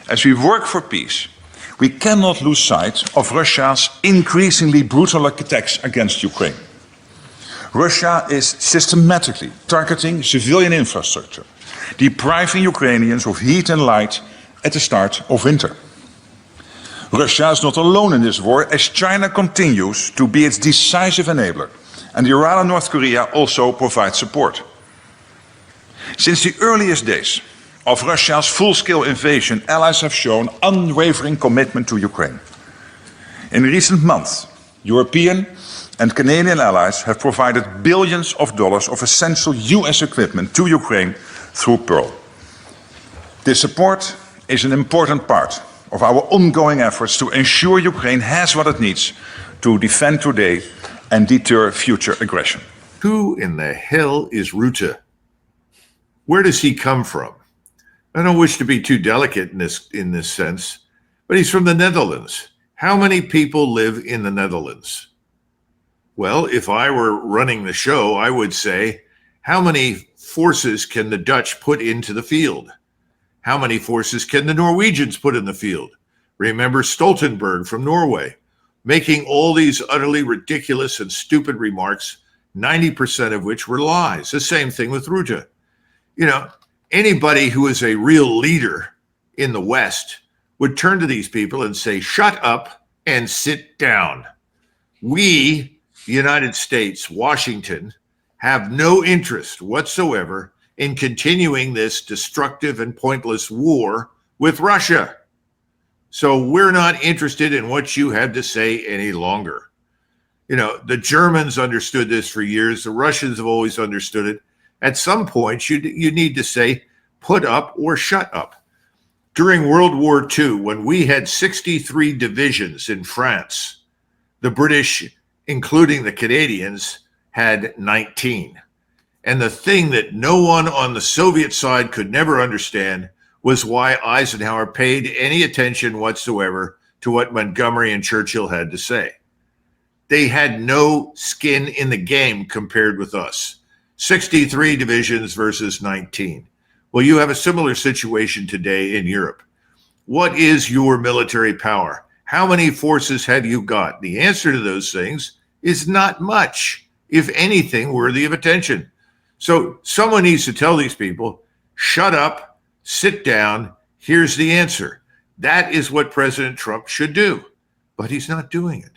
As we work for peace, we cannot lose sight of Russia's increasingly brutal attacks against Ukraine. Russia is systematically targeting civilian infrastructure, depriving Ukrainians of heat and light at the start of winter. Russia is not alone in this war, as China continues to be its decisive enabler, and Iran and North Korea also provide support. Since the earliest days of Russia's full-scale invasion, allies have shown unwavering commitment to Ukraine. In recent months, European and Canadian allies have provided billions of dollars of essential US equipment to Ukraine through Pearl. This support is an important part of our ongoing efforts to ensure Ukraine has what it needs to defend today and deter future aggression. Who in the hell is Rutte? Where does he come from? I don't wish to be too delicate in this sense, but he's from the Netherlands. How many people live in the Netherlands? Well, if I were running the show, I would say, how many forces can the Dutch put into the field? How many forces can the Norwegians put in the field? Remember Stoltenberg from Norway, making all these utterly ridiculous and stupid remarks, 90% of which were lies. The same thing with Rutte. You know, anybody who is a real leader in the West would turn to these people and say, shut up and sit down. We, the United States, Washington, have no interest whatsoever in continuing this destructive and pointless war with Russia. So we're not interested in what you have to say any longer. You know, the Germans understood this for years. The Russians have always understood it. At some point, you need to say, put up or shut up. During World War II, when we had 63 divisions in France, the British, including the Canadians, had 19. And the thing that no one on the Soviet side could never understand was why Eisenhower paid any attention whatsoever to what Montgomery and Churchill had to say. They had no skin in the game compared with us. 63 divisions versus 19. Well, you have a similar situation today in Europe. What is your military power? How many forces have you got? The answer to those things is not much, if anything, worthy of attention. So someone needs to tell these people, shut up, sit down, here's the answer. That is what President Trump should do, but he's not doing it.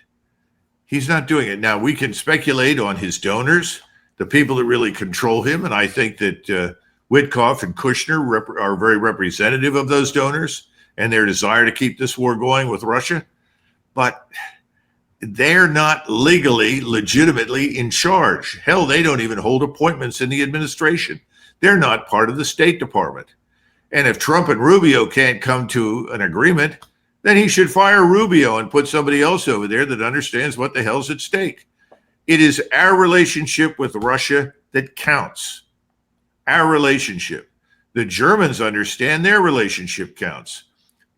He's not doing it. Now, we can speculate on his donors, the people that really control him, and I think that Witkoff and Kushner are very representative of those donors and their desire to keep this war going with Russia, but they're not legitimately in charge. Hell, they don't even hold appointments in the administration. They're not part of the State Department. And if Trump and Rubio can't come to an agreement, then he should fire Rubio and put somebody else over there that understands what the hell's at stake. It is our relationship with Russia that counts. Our relationship. The Germans understand their relationship counts.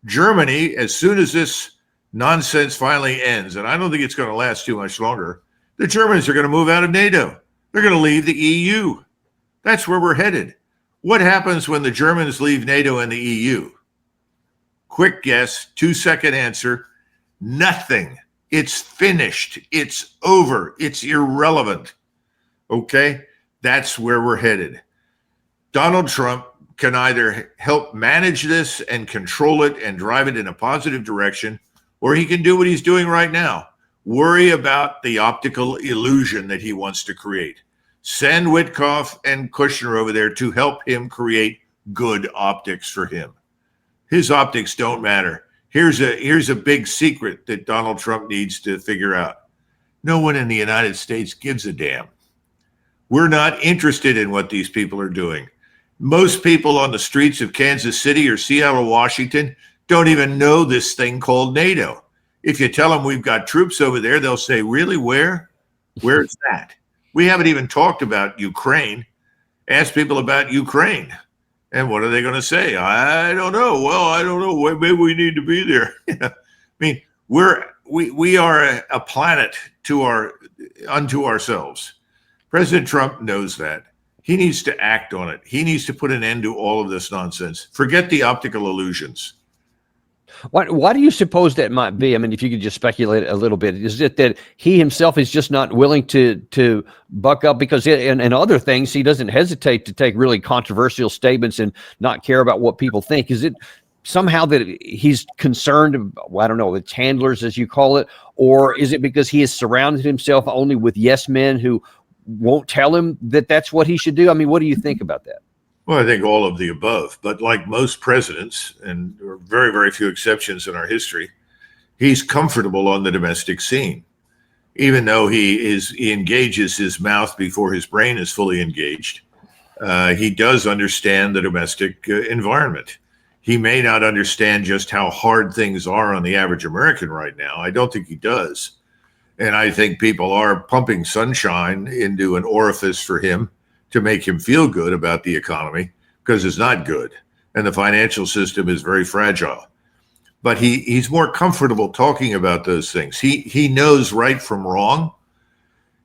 Germany, as soon as this nonsense finally ends, and I don't think it's going to last too much longer, the Germans are going to move out of NATO. They're going to leave the EU. That's where we're headed. What happens when the Germans leave NATO and the EU? Quick guess, 2-second answer, nothing. It's finished. It's over. It's irrelevant. Okay? That's where we're headed. Donald Trump can either help manage this and control it and drive it in a positive direction, or he can do what he's doing right now. Worry about the optical illusion that he wants to create. Send Witkoff and Kushner over there to help him create good optics for him. His optics don't matter. Here's a big secret that Donald Trump needs to figure out. No one in the United States gives a damn. We're not interested in what these people are doing. Most people on the streets of Kansas City or Seattle, Washington, don't even know this thing called NATO. If you tell them we've got troops over there, they'll say, really, where? Where's that? We haven't even talked about Ukraine. Ask people about Ukraine. And what are they going to say? I don't know. Well, I don't know. Maybe we need to be there. I mean, we are a planet unto ourselves. President Trump knows that. He needs to act on it. He needs to put an end to all of this nonsense. Forget the optical illusions. Why do you suppose that might be? I mean, if you could just speculate a little bit, is it that he himself is just not willing to buck up? Because in other things, he doesn't hesitate to take really controversial statements and not care about what people think. Is it somehow that he's concerned, well, I don't know, with handlers, as you call it, or is it because he has surrounded himself only with yes men who won't tell him that that's what he should do? I mean, what do you think about that? Well, I think all of the above. But like most presidents, and there are very, very few exceptions in our history, he's comfortable on the domestic scene. Even though he engages his mouth before his brain is fully engaged, he does understand the domestic environment. He may not understand just how hard things are on the average American right now. I don't think he does. And I think people are pumping sunshine into an orifice for him to make him feel good about the economy, because it's not good. And the financial system is very fragile. But he's more comfortable talking about those things. He knows right from wrong.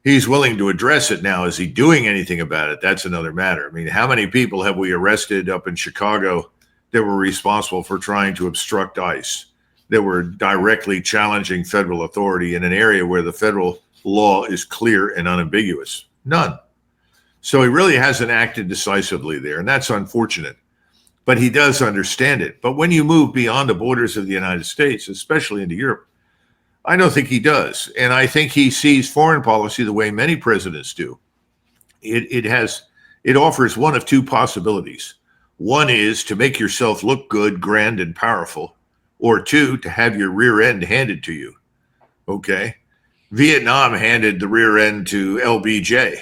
He's willing to address it now. Is he doing anything about it? That's another matter. I mean, how many people have we arrested up in Chicago that were responsible for trying to obstruct ICE, that were directly challenging federal authority in an area where the federal law is clear and unambiguous? None. So he really hasn't acted decisively there, and that's unfortunate. But he does understand it. But when you move beyond the borders of the United States, especially into Europe, I don't think he does. And I think he sees foreign policy the way many presidents do. It offers one of two possibilities. One is to make yourself look good, grand, and powerful, or two, to have your rear end handed to you. Okay? Vietnam handed the rear end to LBJ.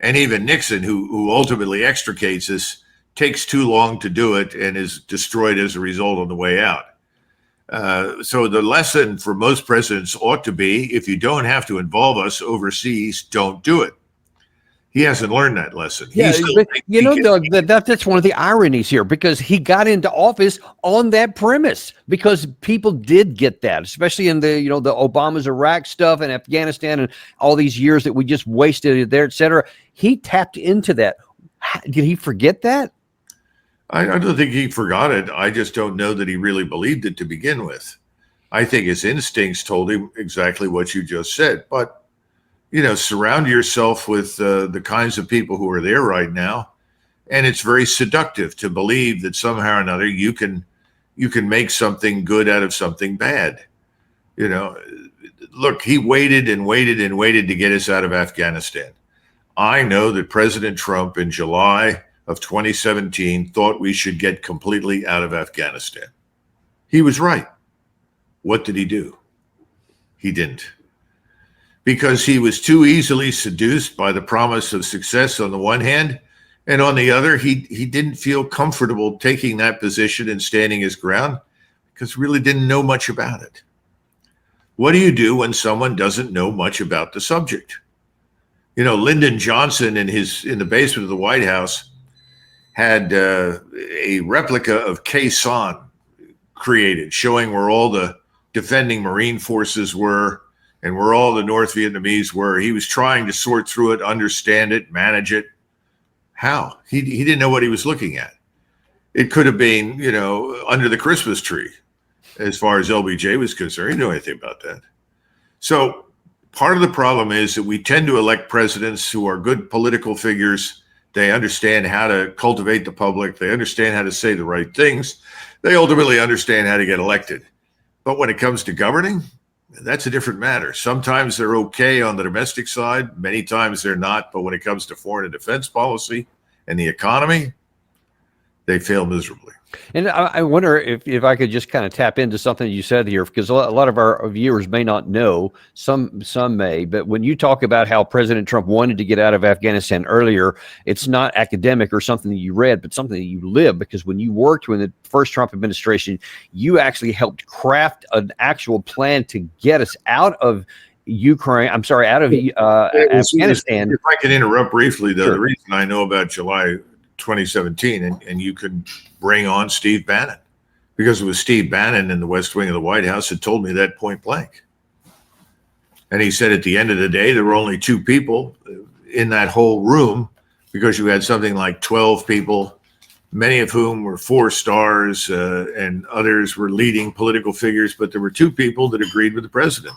And even Nixon, who ultimately extricates us, takes too long to do it and is destroyed as a result on the way out. So the lesson for most presidents ought to be, if you don't have to involve us overseas, don't do it. He hasn't learned that lesson. Yeah, but, you know, Doug, that's one of the ironies here, because he got into office on that premise, because people did get that, especially in the, you know, the Obama's Iraq stuff and Afghanistan and all these years that we just wasted there, et cetera. He tapped into that. Did he forget that? I don't think he forgot it. I just don't know that he really believed it to begin with. I think his instincts told him exactly what you just said. But, you know, surround yourself with the kinds of people who are there right now. And it's very seductive to believe that somehow or another you can make something good out of something bad. You know, look, he waited and waited and waited to get us out of Afghanistan. I know that President Trump in July of 2017 thought we should get completely out of Afghanistan. He was right. What did he do? He didn't. Because he was too easily seduced by the promise of success on the one hand, and on the other, he didn't feel comfortable taking that position and standing his ground, because he really didn't know much about it. What do you do when someone doesn't know much about the subject? You know, Lyndon Johnson in the basement of the White House had a replica of Khe Sanh created, showing where all the defending Marine forces were and where all the North Vietnamese were. He was trying to sort through it, understand it, manage it. How? He didn't know what he was looking at. It could have been, you know, under the Christmas tree, as far as LBJ was concerned. He didn't know anything about that. So part of the problem is that we tend to elect presidents who are good political figures. They understand how to cultivate the public. They understand how to say the right things. They ultimately understand how to get elected. But when it comes to governing, that's a different matter. Sometimes they're okay on the domestic side. Many times they're not. But when it comes to foreign and defense policy and the economy, they fail miserably. And I wonder if I could just kind of tap into something you said here, because a lot of our viewers may not know, some may, but when you talk about how President Trump wanted to get out of Afghanistan earlier, it's not academic or something that you read, but something that you live, because when you worked with the first Trump administration, you actually helped craft an actual plan to get us out of Afghanistan. If I can interrupt briefly, though, Sure. The reason I know about July 2017, and you can bring on Steve Bannon, because it was Steve Bannon in the West Wing of the White House that told me that point blank. And he said at the end of the day, there were only two people in that whole room, because you had something like 12 people, many of whom were 4 stars, and others were leading political figures. But there were 2 people that agreed with the president.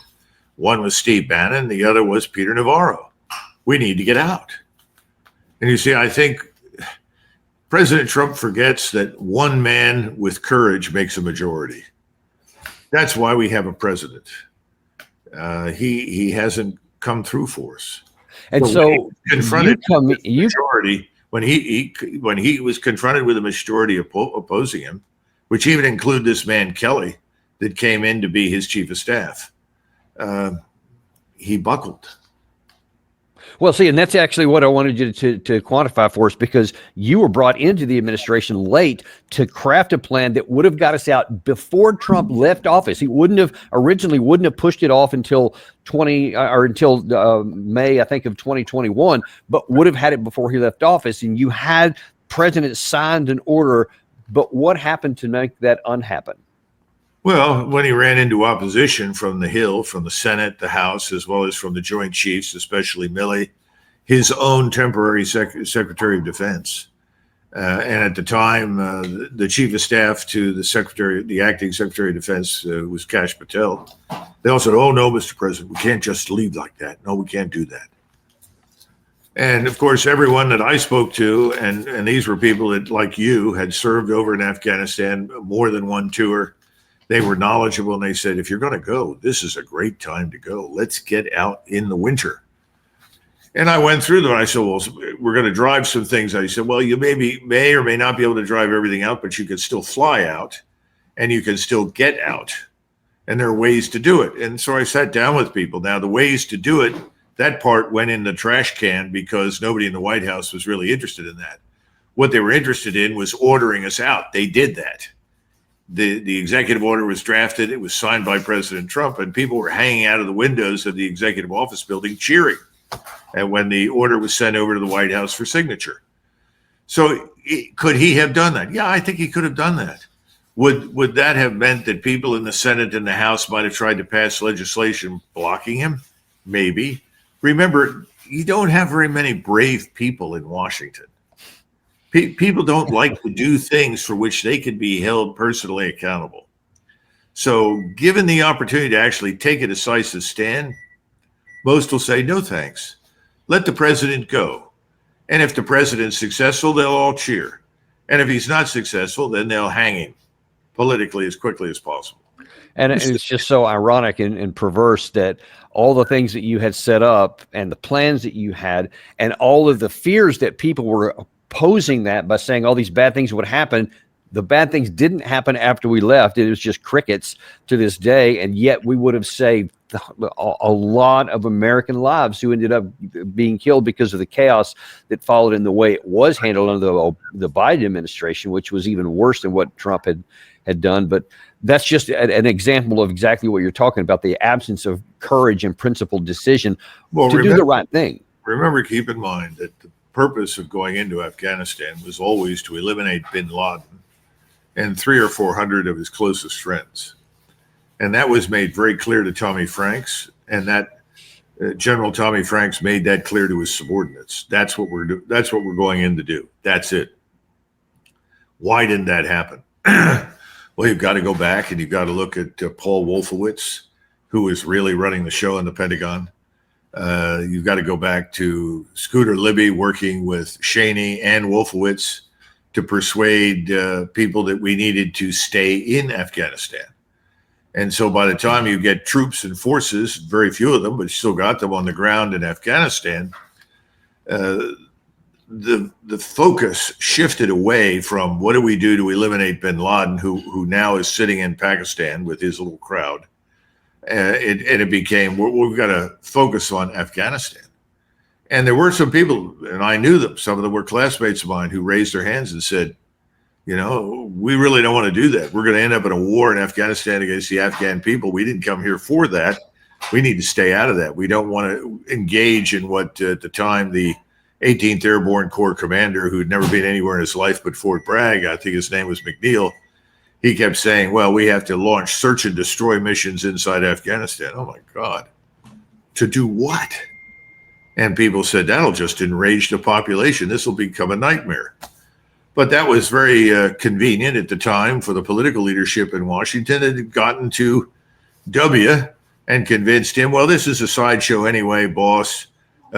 One was Steve Bannon, the other was Peter Navarro. We need to get out. And you see, I think President Trump forgets that one man with courage makes a majority. That's why we have a president. He hasn't come through for us. And so confronted majority, when he was confronted with a majority opposing him, which even include this man Kelly that came in to be his chief of staff, he buckled. Well, see, and that's actually what I wanted you to quantify for us, because you were brought into the administration late to craft a plan that would have got us out before Trump left office. He wouldn't have pushed it off until May, I think, of 2021, but would have had it before he left office. And you had President signed an order, but what happened to make that unhappen? Well, when he ran into opposition from the Hill, from the Senate, the House, as well as from the Joint Chiefs, especially Milley, his own temporary Secretary of Defense. And at the time, the Chief of Staff to the acting Secretary of Defense was Kash Patel. They all said, "Oh, no, Mr. President, we can't just leave like that. No, we can't do that." And of course, everyone that I spoke to, and these were people that, like you, had served over in Afghanistan, more than one tour. They were knowledgeable, and they said, if you're going to go, this is a great time to go. Let's get out in the winter. And I went through them. I said, well, we're going to drive some things. I said, well, you may or may not be able to drive everything out, but you can still fly out and you can still get out. And there are ways to do it. And so I sat down with people. Now, the ways to do it, that part went in the trash can because nobody in the White House was really interested in that. What they were interested in was ordering us out. They did that. The executive order was drafted. It was signed by President Trump, and people were hanging out of the windows of the executive office building cheering. And when the order was sent over to the White House for signature. So could he have done that? Yeah, I think he could have done that. Would that have meant that people in the Senate and the House might have tried to pass legislation blocking him? Maybe. Remember, you don't have very many brave people in Washington. People don't like to do things for which they could be held personally accountable. So given the opportunity to actually take a decisive stand, most will say, no, thanks. Let the president go. And if the president's successful, they'll all cheer. And if he's not successful, then they'll hang him politically as quickly as possible. And it's just so ironic and perverse that all the things that you had set up and the plans that you had and all of the fears that people were opposing that by saying all these bad things would happen, the bad things didn't happen after we left. It was just crickets to this day. And yet we would have saved a lot of American lives who ended up being killed because of the chaos that followed in the way it was handled under the Biden administration, which was even worse than what Trump had done. But that's just an example of exactly what you're talking about, the absence of courage and principled decision to do the right thing. Remember, keep in mind that the purpose of going into Afghanistan was always to eliminate bin Laden and 300 or 400 of his closest friends. And that was made very clear to Tommy Franks, and that General Tommy Franks made that clear to his subordinates. That's what we're going in to do. That's it. Why didn't that happen? Well, you've got to go back and you've got to look at Paul Wolfowitz, who was really running the show in the Pentagon. You've got to go back to Scooter Libby working with Cheney and Wolfowitz to persuade people that we needed to stay in Afghanistan. And so by the time you get troops and forces, very few of them, but you still got them on the ground in Afghanistan, the focus shifted away from what do we do to eliminate bin Laden, who now is sitting in Pakistan with his little crowd. And it became, we've got to focus on Afghanistan. And there were some people, and I knew them, some of them were classmates of mine, who raised their hands and said, you know, we really don't want to do that. We're going to end up in a war in Afghanistan against the Afghan people. We didn't come here for that. We need to stay out of that. We don't want to engage in what, at the time, the 18th Airborne Corps commander, who'd never been anywhere in his life but Fort Bragg, I think his name was McNeil, he kept saying, well, we have to launch search and destroy missions inside Afghanistan. Oh, my God. To do what? And people said, that'll just enrage the population. This will become a nightmare. But that was very convenient at the time for the political leadership in Washington. It had gotten to W and convinced him, well, this is a sideshow anyway, boss.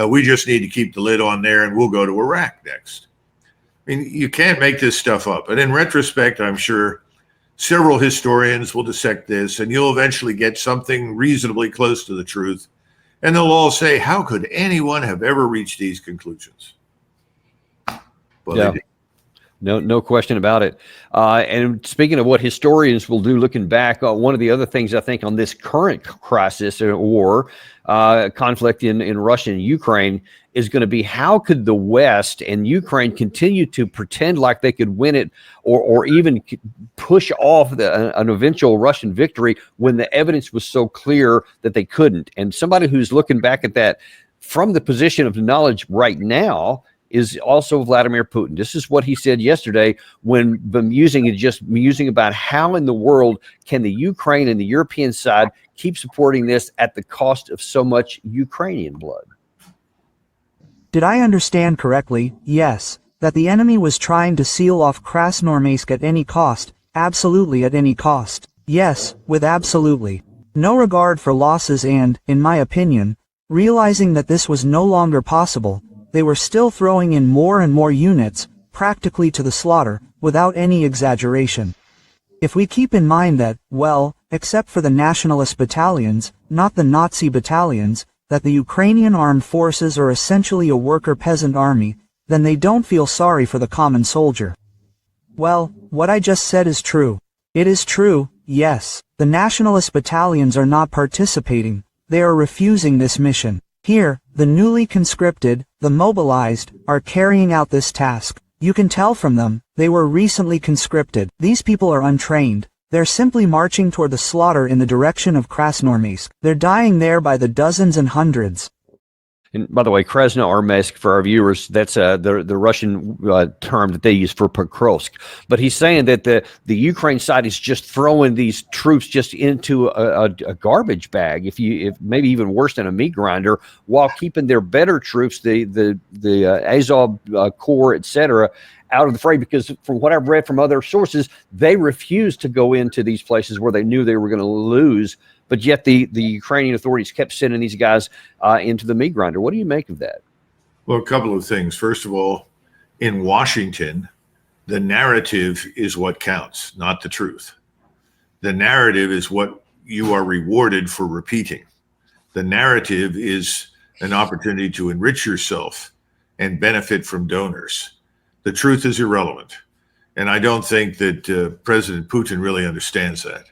We just need to keep the lid on there and we'll go to Iraq next. I mean, you can't make this stuff up. And in retrospect, I'm sure several historians will dissect this and you'll eventually get something reasonably close to the truth. And they'll all say, how could anyone have ever reached these conclusions? Well, yeah. No question about it. And speaking of what historians will do looking back, one of the other things I think on this current crisis or war, conflict in Russia and Ukraine is going to be how could the West and Ukraine continue to pretend like they could win it or even push off an eventual Russian victory when the evidence was so clear that they couldn't. And somebody who's looking back at that from the position of knowledge right now is also Vladimir Putin. This is what he said yesterday when musing about how in the world can the Ukraine and the European side keep supporting this at the cost of so much Ukrainian blood. Did I understand correctly? Yes, that the enemy was trying to seal off Krasnoarmeysk at any cost, absolutely at any cost. Yes, with absolutely no regard for losses and, in my opinion, realizing that this was no longer possible, they were still throwing in more and more units, practically to the slaughter, without any exaggeration. If we keep in mind that, well, except for the nationalist battalions, not the Nazi battalions, that the Ukrainian armed forces are essentially a worker-peasant army, then they don't feel sorry for the common soldier. Well, what I just said is true. It is true, yes, the nationalist battalions are not participating, they are refusing this mission. Here, the newly conscripted, the mobilized, are carrying out this task. You can tell from them, they were recently conscripted. These people are untrained. They're simply marching toward the slaughter in the direction of Krasnoarmeysk. They're dying there by the dozens and hundreds. And by the way, Krasnoarmeysk, for our viewers, that's the Russian term that they use for Pokrovsk. But he's saying that the Ukraine side is just throwing these troops just into a garbage bag, if maybe even worse than a meat grinder, while keeping their better troops, the Azov Corps, etc., out of the fray, because from what I've read from other sources, they refused to go into these places where they knew they were going to lose. But yet the Ukrainian authorities kept sending these guys into the meat grinder. What do you make of that? Well, a couple of things. First of all, in Washington, the narrative is what counts, not the truth. The narrative is what you are rewarded for repeating. The narrative is an opportunity to enrich yourself and benefit from donors. The truth is irrelevant. And I don't think that President Putin really understands that.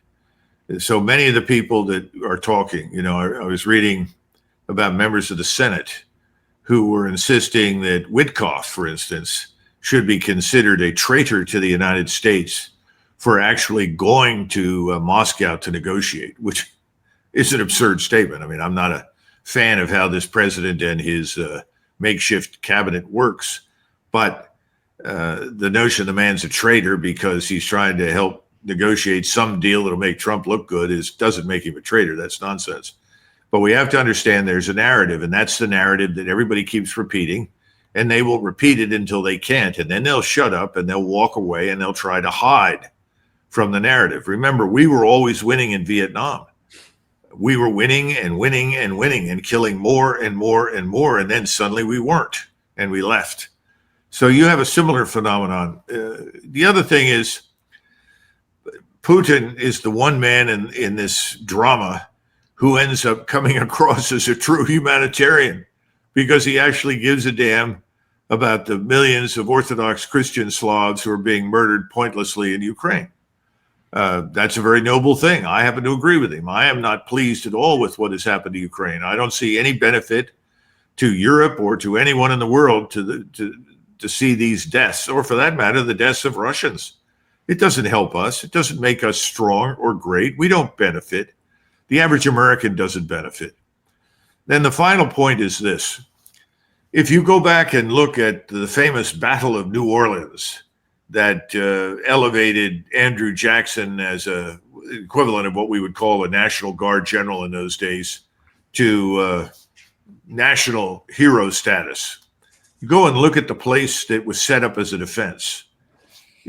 So many of the people that are talking, I was reading about members of the Senate who were insisting that Witkoff, for instance, should be considered a traitor to the United States for actually going to Moscow to negotiate, which is an absurd statement. I mean, I'm not a fan of how this president and his makeshift cabinet works, but the notion the man's a traitor because he's trying to help negotiate some deal that'll make Trump look good doesn't make him a traitor. That's nonsense. But we have to understand there's a narrative, and that's the narrative that everybody keeps repeating, and they will repeat it until they can't, and then they'll shut up and they'll walk away and they'll try to hide from the narrative. Remember, we were always winning in Vietnam. We were winning and winning and winning and killing more and more and more, and then suddenly we weren't, and we left. So you have a similar phenomenon. The other thing is, Putin is the one man in this drama who ends up coming across as a true humanitarian because he actually gives a damn about the millions of Orthodox Christian Slavs who are being murdered pointlessly in Ukraine. That's a very noble thing. I happen to agree with him. I am not pleased at all with what has happened to Ukraine. I don't see any benefit to Europe or to anyone in the world to see these deaths, or for that matter, the deaths of Russians. It doesn't help us. It doesn't make us strong or great. We don't benefit. The average American doesn't benefit. Then the final point is this. If you go back and look at the famous Battle of New Orleans that elevated Andrew Jackson as a equivalent of what we would call a National Guard general in those days to national hero status, you go and look at the place that was set up as a defense.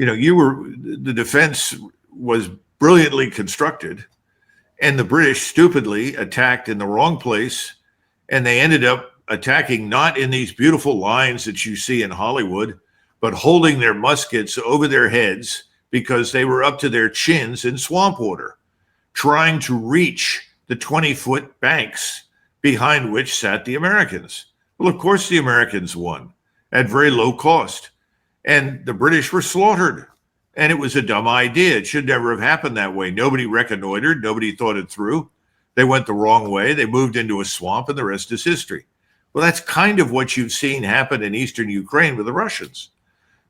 the defense was brilliantly constructed, and the British stupidly attacked in the wrong place, and they ended up attacking not in these beautiful lines that you see in Hollywood, but holding their muskets over their heads because they were up to their chins in swamp water, trying to reach the 20-foot banks behind which sat the Americans. Well, of course, the Americans won at very low cost, and the British were slaughtered. And it was a dumb idea. It should never have happened that way. Nobody reconnoitered. Nobody thought it through. They went the wrong way. They moved into a swamp, and the rest is history. Well, that's kind of what you've seen happen in eastern Ukraine with the Russians.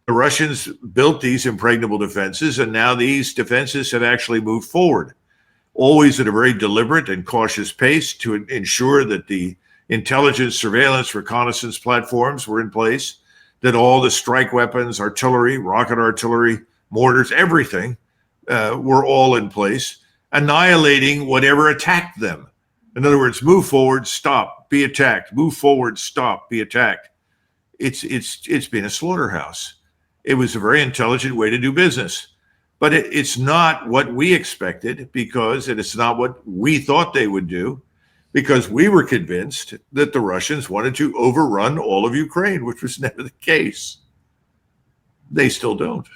The Russians built these impregnable defenses, and now these defenses have actually moved forward, always at a very deliberate and cautious pace to ensure that the intelligence, surveillance, reconnaissance platforms were in place, that all the strike weapons, artillery, rocket artillery, mortars, everything were all in place, annihilating whatever attacked them. In other words, move forward, stop, be attacked. Move forward, stop, be attacked. It's been a slaughterhouse. It was a very intelligent way to do business, but it's not what we expected, because it's not what we thought they would do, because we were convinced that the Russians wanted to overrun all of Ukraine, which was never the case. They still don't.